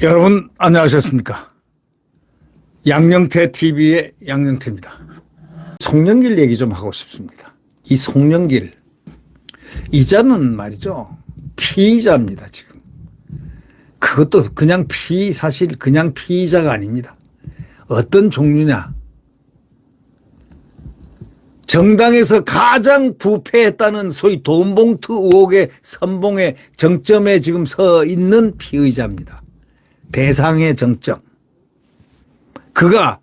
여러분 안녕하셨습니까? 양영태 TV의 양영태입니다. 송영길 얘기 좀 하고 싶습니다. 이 송영길 이자는 말이죠, 피의자입니다. 지금 그것도 그냥 사실 그냥 피의자가 아닙니다. 어떤 종류냐, 정당에서 가장 부패했다는 소위 돈봉투 의혹의 선봉의 정점에 지금 서 있는 피의자입니다. 대상의 정점. 그가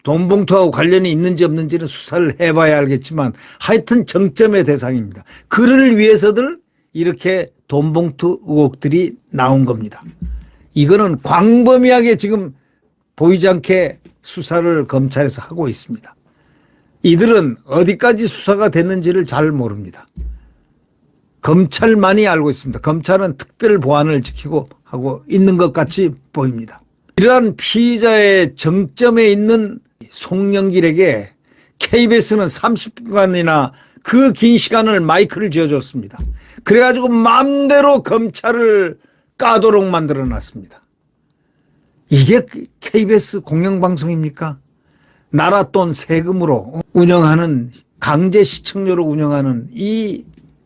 돈봉투하고 관련이 있는지 없는지는 수사를 해봐야 알겠지만 하여튼 정점의 대상입니다. 그를 위해서들 이렇게 돈봉투 의혹들이 나온 겁니다. 이거는 광범위하게 지금 보이지 않게 수사를 검찰에서 하고 있습니다. 이들은 어디까지 수사가 됐는지를 잘 모릅니다. 검찰만이 알고 있습니다. 검찰은 특별 보안을 지키고 하고 있는 것 같이 보입니다. 이러한 피의자의 정점에 있는 송영길에게 KBS는 30분간이나 그 긴 시간을 마이크를 쥐어줬습니다. 그래가지고 마음대로 검찰을 까도록 만들어 놨습니다. 이게 KBS 공영방송입니까? 나라 돈 세금으로 운영하는, 강제 시청료로 운영하는 이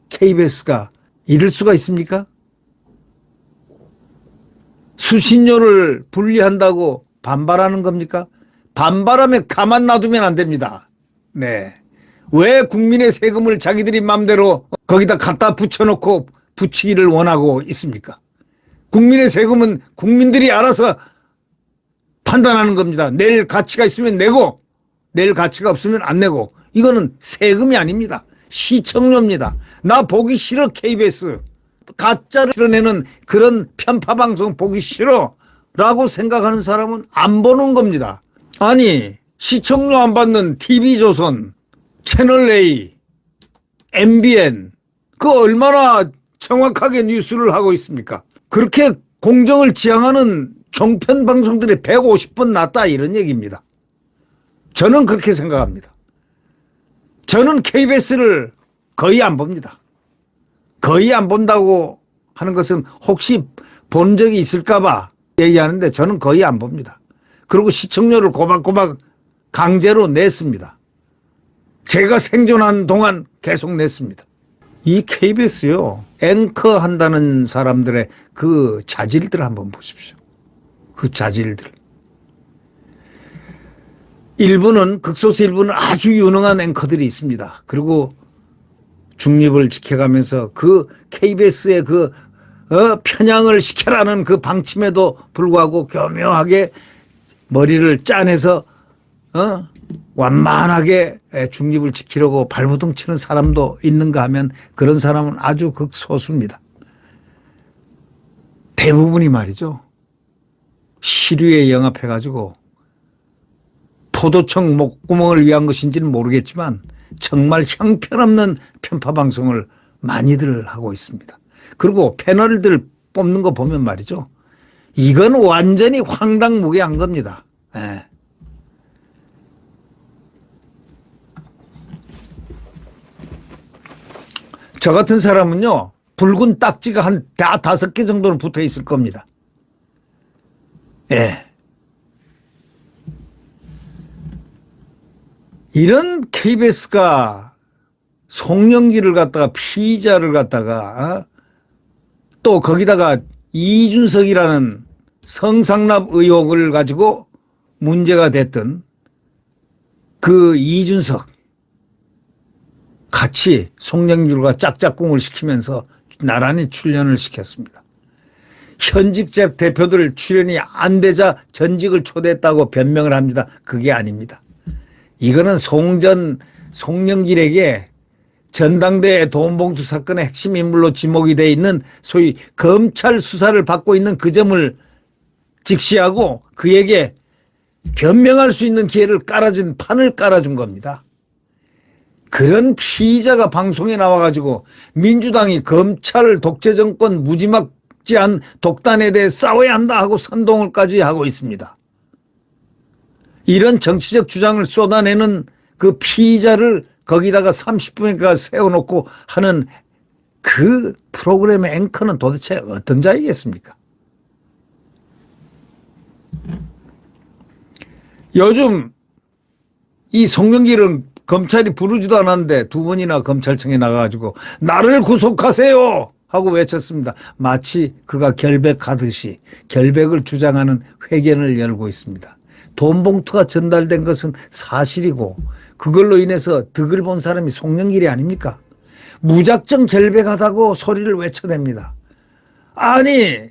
KBS가 이럴 수가 있습니까? 수신료를 분리한다고 반발하는 겁니까? 반발하면 가만 놔두면 안 됩니다. 네. 왜 국민의 세금을 자기들이 마음대로 거기다 갖다 붙여놓고 붙이기를 원하고 있습니까? 국민의 세금은 국민들이 알아서 판단하는 겁니다. 낼 가치가 있으면 내고, 낼 가치가 없으면 안 내고. 이거는 세금이 아닙니다. 시청료입니다. 나 보기 싫어, KBS. 가짜를 실어내는 그런 편파 방송 보기 싫어 라고 생각하는 사람은 안 보는 겁니다. 아니, 시청료 안 받는 TV조선, 채널A, MBN 그 얼마나 정확하게 뉴스를 하고 있습니까? 그렇게 공정을 지향하는 종편 방송들이 150번 낫다 이런 얘기입니다. 저는 그렇게 생각합니다. 저는 KBS를 거의 안 봅니다. 거의 안 본다고 하는 것은 혹시 본 적이 있을까 봐 얘기하는데 저는 거의 안 봅니다. 그리고 시청료를 꼬박꼬박 강제로 냈습니다. 제가 생존한 동안 계속 냈습니다. 이 KBS요, 앵커 한다는 사람들의 그 자질들 한번 보십시오. 그 자질들. 극소수 일부는 아주 유능한 앵커들이 있습니다. 그리고 중립을 지켜가면서 그 KBS의 편향을 시켜라는 그 방침에도 불구하고 교묘하게 머리를 짜내서 완만하게 중립을 지키려고 발버둥 치는 사람도 있는가 하면 그런 사람은 아주 극소수입니다. 대부분이 말이죠, 시류에 영합해가지고 포도청 목구멍을 위한 것인지는 모르겠지만 정말 형편없는 편파 방송을 많이들 하고 있습니다. 그리고 패널들 뽑는 거 보면 말이죠, 이건 완전히 황당무계한 겁니다. 네. 저 같은 사람은요, 붉은 딱지가 한 5개 정도는 붙어 있을 겁니다. 예. 이런 KBS가 송영길을 갖다가 피의자를 갖다가 또 거기다가 이준석이라는 성상납 의혹을 가지고 문제가 됐던 그 이준석 같이 송영길과 짝짝꿍을 시키면서 나란히 출연을 시켰습니다. 현직 대표들 출연이 안 되자 전직을 초대했다고 변명을 합니다. 그게 아닙니다. 이거는 송영길에게 전당대회 돈봉투 사건의 핵심 인물로 지목이 되어 있는 소위 검찰 수사를 받고 있는 그 점을 직시하고 그에게 변명할 수 있는 기회를 판을 깔아준 겁니다. 그런 피의자가 방송에 나와가지고 민주당이 검찰 독재 정권 무지막지한 독단에 대해 싸워야 한다 하고 선동을까지 하고 있습니다. 이런 정치적 주장을 쏟아내는 그 피의자를 거기다가 30분인가 세워놓고 하는 그 프로그램의 앵커는 도대체 어떤 자이겠습니까? 요즘 이 송영길은 검찰이 부르지도 않았는데 2번이나 검찰청에 나가가지고 나를 구속하세요 하고 외쳤습니다. 마치 그가 결백하듯이 결백을 주장하는 회견을 열고 있습니다. 돈 봉투가 전달된 것은 사실이고 그걸로 인해서 득을 본 사람이 송영길이 아닙니까? 무작정 결백하다고 소리를 외쳐댑니다. 아니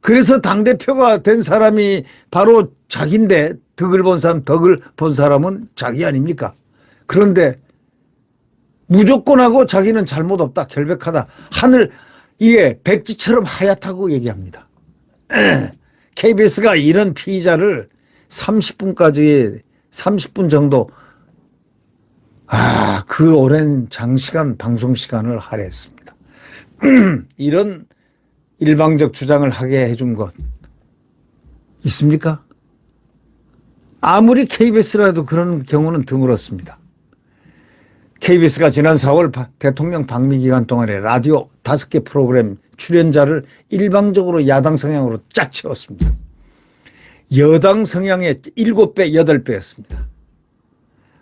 그래서 당대표가 된 사람이 바로 자기인데 득을 본 사람은 자기 아닙니까? 그런데 무조건 하고 자기는 잘못 없다, 결백하다. 하늘 이게 백지처럼 하얗다고 얘기합니다. KBS가 이런 피의자를 30분 정도 그 오랜 장시간 방송 시간을 할애했습니다. 이런 일방적 주장을 하게 해준 것 있습니까? 아무리 KBS라도 그런 경우는 드물었습니다. KBS가 지난 4월 대통령 방미 기간 동안에 라디오 5개 프로그램 출연자를 일방적으로 야당 성향으로 쫙 채웠습니다. 여당 성향의 7배, 8배였습니다.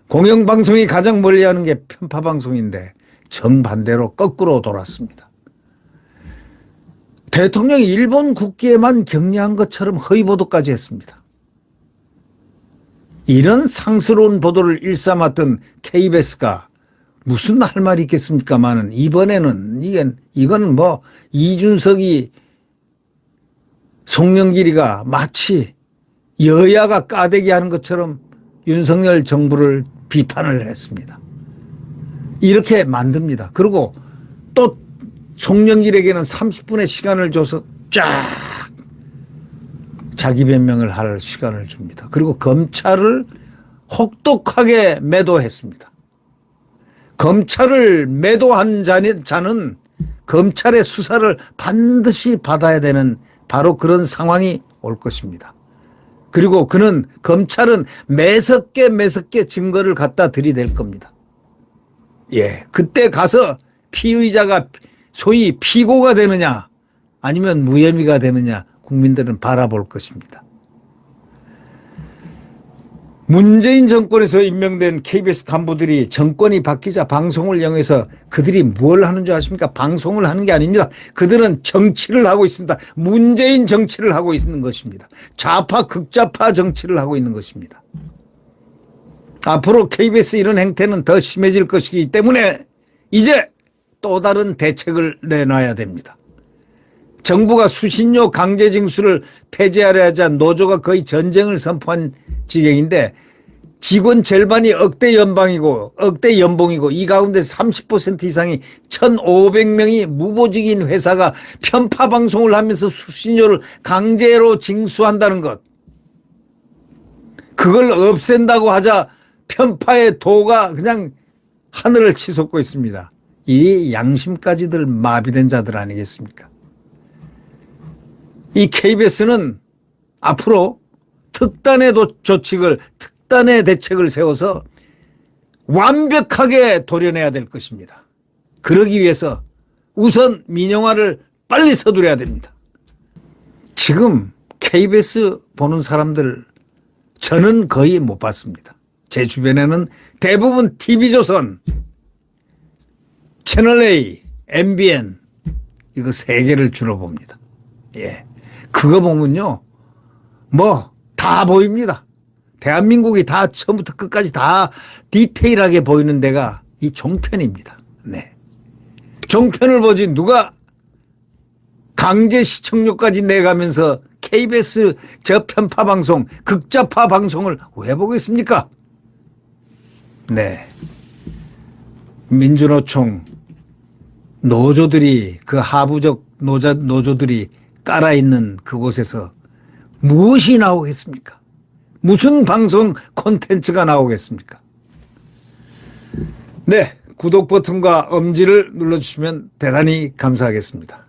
공영방송이 가장 멀리하는 게 편파방송인데 정반대로 거꾸로 돌았습니다. 대통령이 일본 국기에만 격려한 것처럼 허위보도까지 했습니다. 이런 상스러운 보도를 일삼았던 KBS가 무슨 할 말이 있겠습니까마는 이번에는 이건 뭐 이준석이 송영길이가 마치 여야가 까대기 하는 것처럼 윤석열 정부를 비판을 했습니다. 이렇게 만듭니다. 그리고 또 송영길에게는 30분의 시간을 줘서 쫙 자기 변명을 할 시간을 줍니다. 그리고 검찰을 혹독하게 매도했습니다. 검찰을 매도한 자는 검찰의 수사를 반드시 받아야 되는 바로 그런 상황이 올 것입니다. 그리고 검찰은 매섭게 증거를 갖다 들이댈 겁니다. 예, 그때 가서 피의자가 소위 피고가 되느냐 아니면 무혐의가 되느냐 국민들은 바라볼 것입니다. 문재인 정권에서 임명된 KBS 간부들이 정권이 바뀌자 방송을 이용해서 그들이 뭘 하는 줄 아십니까? 방송을 하는 게 아닙니다. 그들은 정치를 하고 있습니다. 문재인 정치를 하고 있는 것입니다. 좌파 극좌파 정치를 하고 있는 것입니다. 앞으로 KBS 이런 행태는 더 심해질 것이기 때문에 이제 또 다른 대책을 내놔야 됩니다. 정부가 수신료 강제 징수를 폐지하려 하자 노조가 거의 전쟁을 선포한 지경인데 직원 절반이 억대 연봉이고 이 가운데 30% 이상이 1,500명이 무보직인 회사가 편파 방송을 하면서 수신료를 강제로 징수한다는 것. 그걸 없앤다고 하자 편파의 도가 그냥 하늘을 치솟고 있습니다. 이 양심까지들 마비된 자들 아니겠습니까? 이 KBS는 앞으로 특단의 대책을 세워서 완벽하게 도려내야 될 것입니다. 그러기 위해서 우선 민영화를 빨리 서두려야 됩니다. 지금 KBS 보는 사람들 저는 거의 못 봤습니다. 제 주변에는 대부분 TV조선, 채널A, MBN 이거 3개를 주로 봅니다. 예. 그거 보면요. 뭐 다 보입니다. 대한민국이 다 처음부터 끝까지 다 디테일하게 보이는 데가 이 종편입니다. 네. 종편을 보지 누가 강제 시청료까지 내가면서 KBS 저편파 방송, 극좌파 방송을 왜 보겠습니까? 네. 민주노총 노조들이 그 하부적 노조들이 깔아있는 그곳에서 무엇이 나오겠습니까? 무슨 방송 콘텐츠가 나오겠습니까? 네, 구독 버튼과 엄지를 눌러주시면 대단히 감사하겠습니다.